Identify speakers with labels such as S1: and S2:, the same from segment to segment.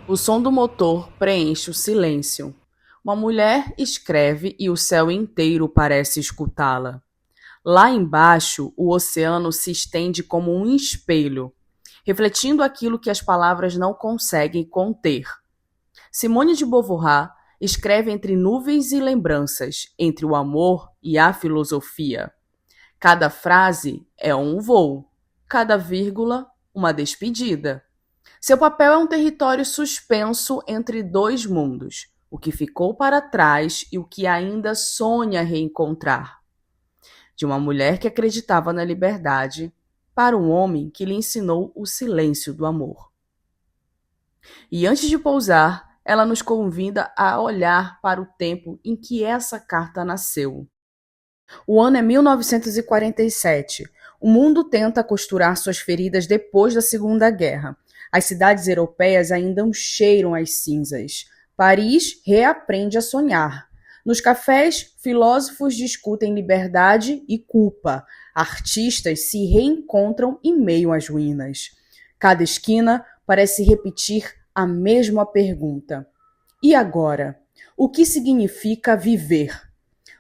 S1: O som do motor preenche o silêncio. Uma mulher escreve e o céu inteiro parece escutá-la. Lá embaixo, o oceano se estende como um espelho, refletindo aquilo que as palavras não conseguem conter. Simone de Beauvoir escreve entre nuvens e lembranças, entre o amor e a filosofia. Cada frase é um voo, cada vírgula, uma despedida. Seu papel é um território suspenso entre dois mundos, o que ficou para trás e o que ainda sonha reencontrar. De uma mulher que acreditava na liberdade para um homem que lhe ensinou o silêncio do amor. E antes de pousar, ela nos convida a olhar para o tempo em que essa carta nasceu. O ano é 1947. O mundo tenta costurar suas feridas depois da Segunda Guerra. As cidades europeias ainda cheiram as cinzas. Paris reaprende a sonhar. Nos cafés, filósofos discutem liberdade e culpa. Artistas se reencontram em meio às ruínas. Cada esquina parece repetir a mesma pergunta: e agora? O que significa viver?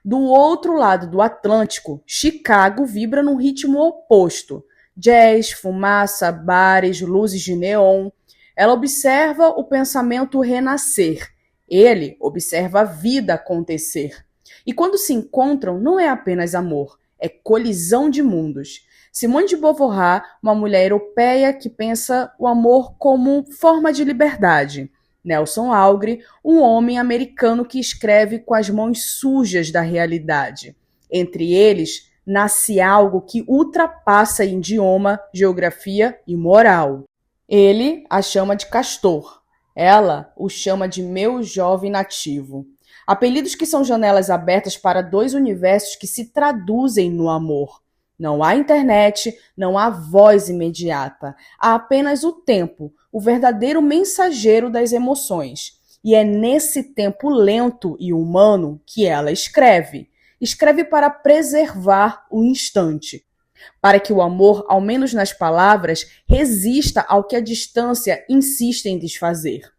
S1: Do outro lado do Atlântico, Chicago vibra num ritmo oposto. Jazz, fumaça, bares, luzes de neon. Ela observa o pensamento renascer. Ele observa a vida acontecer. E quando se encontram, não é apenas amor, é colisão de mundos. Simone de Beauvoir, uma mulher europeia que pensa o amor como forma de liberdade. Nelson Algre, um homem americano que escreve com as mãos sujas da realidade. Entre eles, nasce algo que ultrapassa idioma, geografia e moral. Ele a chama de Castor. Ela o chama de meu jovem nativo. Apelidos que são janelas abertas para dois universos que se traduzem no amor. Não há internet, não há voz imediata. Há apenas o tempo, o verdadeiro mensageiro das emoções. E é nesse tempo lento e humano que ela escreve. Escreve para preservar o instante, para que o amor, ao menos nas palavras, resista ao que a distância insiste em desfazer.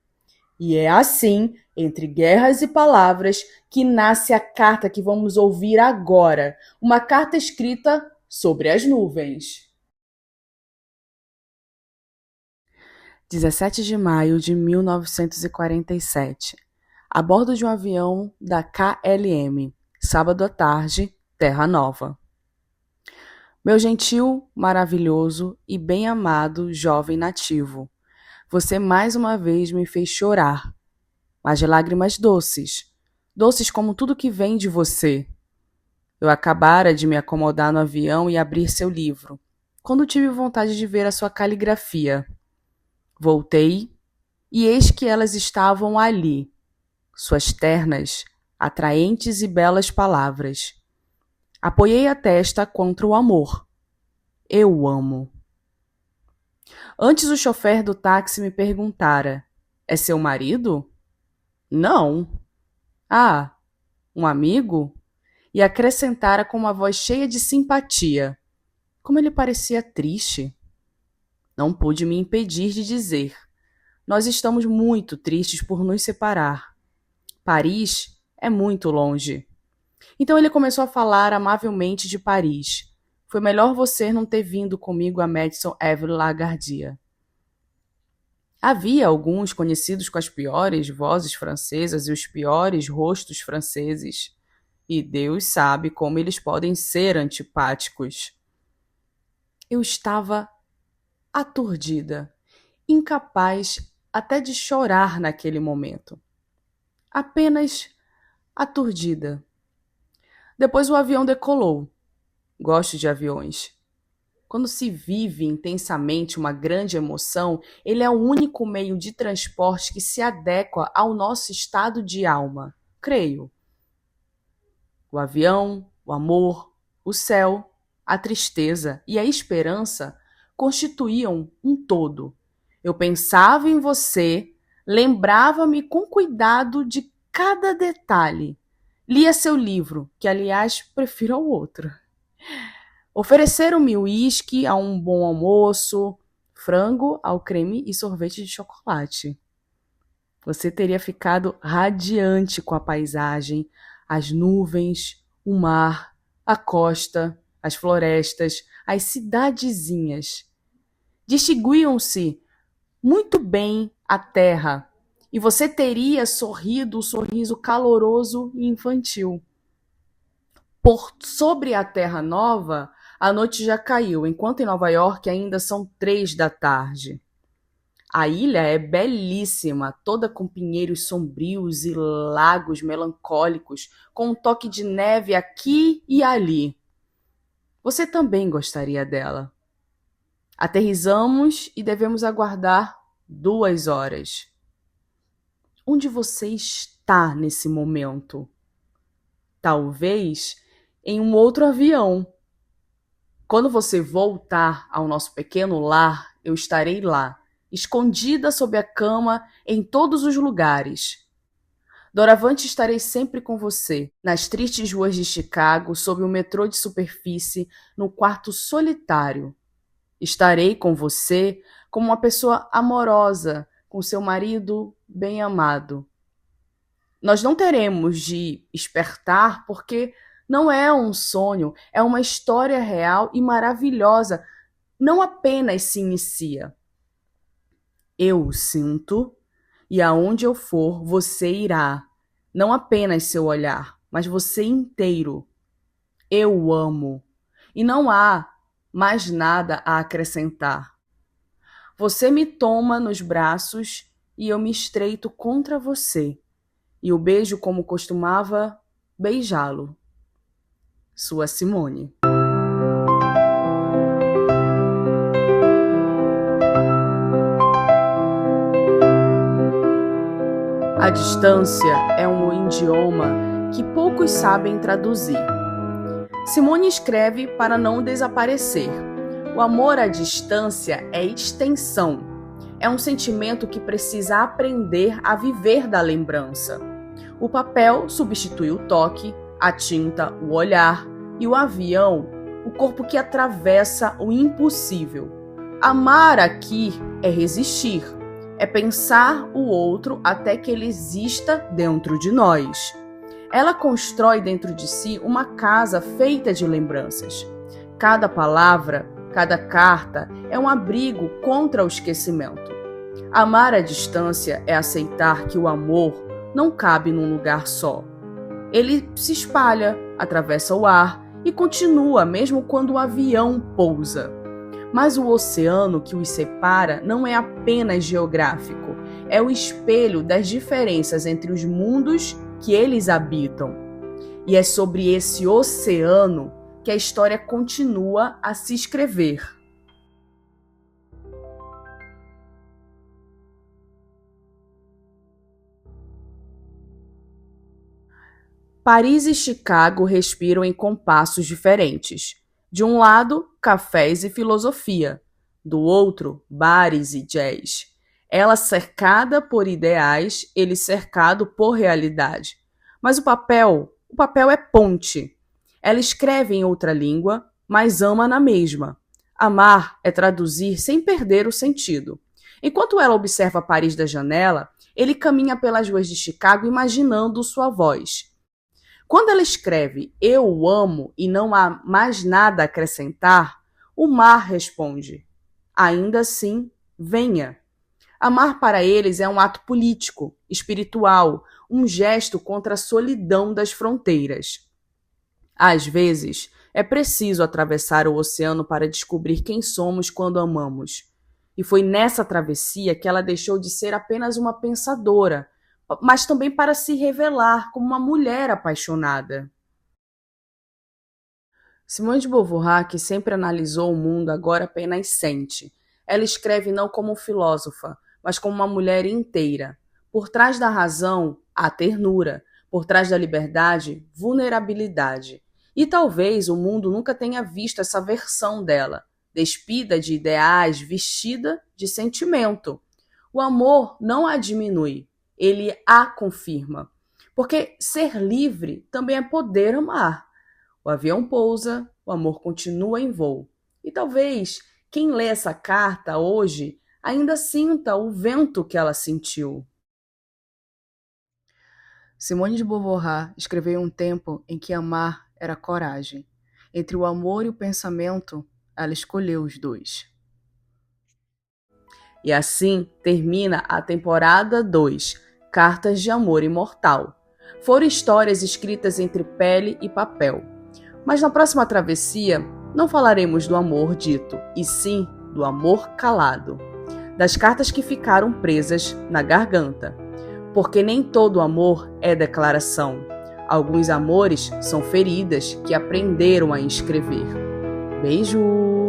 S1: E é assim, entre guerras e palavras, que nasce a carta que vamos ouvir agora, uma carta escrita sobre as nuvens. 17 de maio de 1947. A bordo de um avião da KLM, sábado à tarde, Terra Nova. Meu gentil, maravilhoso e bem-amado jovem nativo, você mais uma vez me fez chorar, mas de lágrimas doces, doces como tudo que vem de você. Eu acabara de me acomodar no avião e abrir seu livro, quando tive vontade de ver a sua caligrafia. Voltei, e eis que elas estavam ali, suas ternas, atraentes e belas palavras. Apoiei a testa contra o amor. Eu amo. Antes o chofer do táxi me perguntara: é seu marido? Não. Ah, um amigo? E acrescentara com uma voz cheia de simpatia. Como ele parecia triste. Não pude me impedir de dizer: nós estamos muito tristes por nos separar. Paris é muito longe. Então ele começou a falar amavelmente de Paris. Foi melhor você não ter vindo comigo a Madison Avenue Lagardia. Havia alguns conhecidos com as piores vozes francesas e os piores rostos franceses. E Deus sabe como eles podem ser antipáticos. Eu estava aturdida, incapaz até de chorar naquele momento. Apenas aturdida. Depois o avião decolou. Gosto de aviões. Quando se vive intensamente uma grande emoção, ele é o único meio de transporte que se adequa ao nosso estado de alma. Creio. O avião, o amor, o céu, a tristeza e a esperança constituíam um todo. Eu pensava em você, lembrava-me com cuidado de cada detalhe. Lia seu livro, que aliás prefiro ao outro. Ofereceram-me uísque a um bom almoço, frango ao creme e sorvete de chocolate. Você teria ficado radiante com a paisagem, as nuvens, o mar, a costa, as florestas, as cidadezinhas. Distinguiam-se muito bem a terra, e você teria sorrido o sorriso caloroso e infantil. Por sobre a Terra Nova, a noite já caiu, enquanto em Nova York ainda são 3 da tarde. A ilha é belíssima, toda com pinheiros sombrios e lagos melancólicos, com um toque de neve aqui e ali. Você também gostaria dela. Aterrissamos e devemos aguardar 2 horas. Onde você está nesse momento? Talvez em um outro avião. Quando você voltar ao nosso pequeno lar, eu estarei lá, escondida sob a cama em todos os lugares. Doravante estarei sempre com você, nas tristes ruas de Chicago, sob o metrô de superfície, no quarto solitário. Estarei com você como uma pessoa amorosa, com seu marido bem amado. Nós não teremos de espertar porque não é um sonho, é uma história real e maravilhosa. Não apenas se inicia. Eu o sinto e aonde eu for, você irá. Não apenas seu olhar, mas você inteiro. Eu o amo. E não há mais nada a acrescentar. Você me toma nos braços e eu me estreito contra você. E o beijo como costumava beijá-lo. Sua Simone. A distância é um idioma que poucos sabem traduzir. Simone escreve para não desaparecer. O amor à distância é extensão. É um sentimento que precisa aprender a viver da lembrança. O papel substitui o toque, a tinta, o olhar, e o avião, o corpo que atravessa o impossível. Amar aqui é resistir, é pensar o outro até que ele exista dentro de nós. Ela constrói dentro de si uma casa feita de lembranças. Cada palavra, cada carta é um abrigo contra o esquecimento. Amar à distância é aceitar que o amor não cabe num lugar só. Ele se espalha, atravessa o ar e continua mesmo quando o avião pousa. Mas o oceano que os separa não é apenas geográfico, é o espelho das diferenças entre os mundos que eles habitam. E é sobre esse oceano que a história continua a se escrever. Paris e Chicago respiram em compassos diferentes. De um lado, cafés e filosofia. Do outro, bares e jazz. Ela cercada por ideais, ele cercado por realidade. Mas o papel é ponte. Ela escreve em outra língua, mas ama na mesma. Amar é traduzir sem perder o sentido. Enquanto ela observa Paris da janela, ele caminha pelas ruas de Chicago imaginando sua voz. Quando ela escreve "eu o amo" e não há mais nada a acrescentar, o mar responde: ainda assim, venha. Amar para eles é um ato político, espiritual, um gesto contra a solidão das fronteiras. Às vezes, é preciso atravessar o oceano para descobrir quem somos quando amamos. E foi nessa travessia que ela deixou de ser apenas uma pensadora, mas também para se revelar como uma mulher apaixonada. Simone de Beauvoir, que sempre analisou o mundo, agora apenas sente. Ela escreve não como filósofa, mas como uma mulher inteira. Por trás da razão, há ternura. Por trás da liberdade, vulnerabilidade. E talvez o mundo nunca tenha visto essa versão dela, despida de ideais, vestida de sentimento. O amor não a diminui, ele a confirma. Porque ser livre também é poder amar. O avião pousa, o amor continua em voo. E talvez quem lê essa carta hoje ainda sinta o vento que ela sentiu. Simone de Beauvoir escreveu em um tempo em que amar era coragem. Entre o amor e o pensamento, ela escolheu os dois. E assim termina a temporada 2, Cartas de Amor Imortal. Foram histórias escritas entre pele e papel. Mas na próxima travessia, não falaremos do amor dito, e sim do amor calado. Das cartas que ficaram presas na garganta. Porque nem todo amor é declaração. Alguns amores são feridas que aprenderam a escrever. Beijo!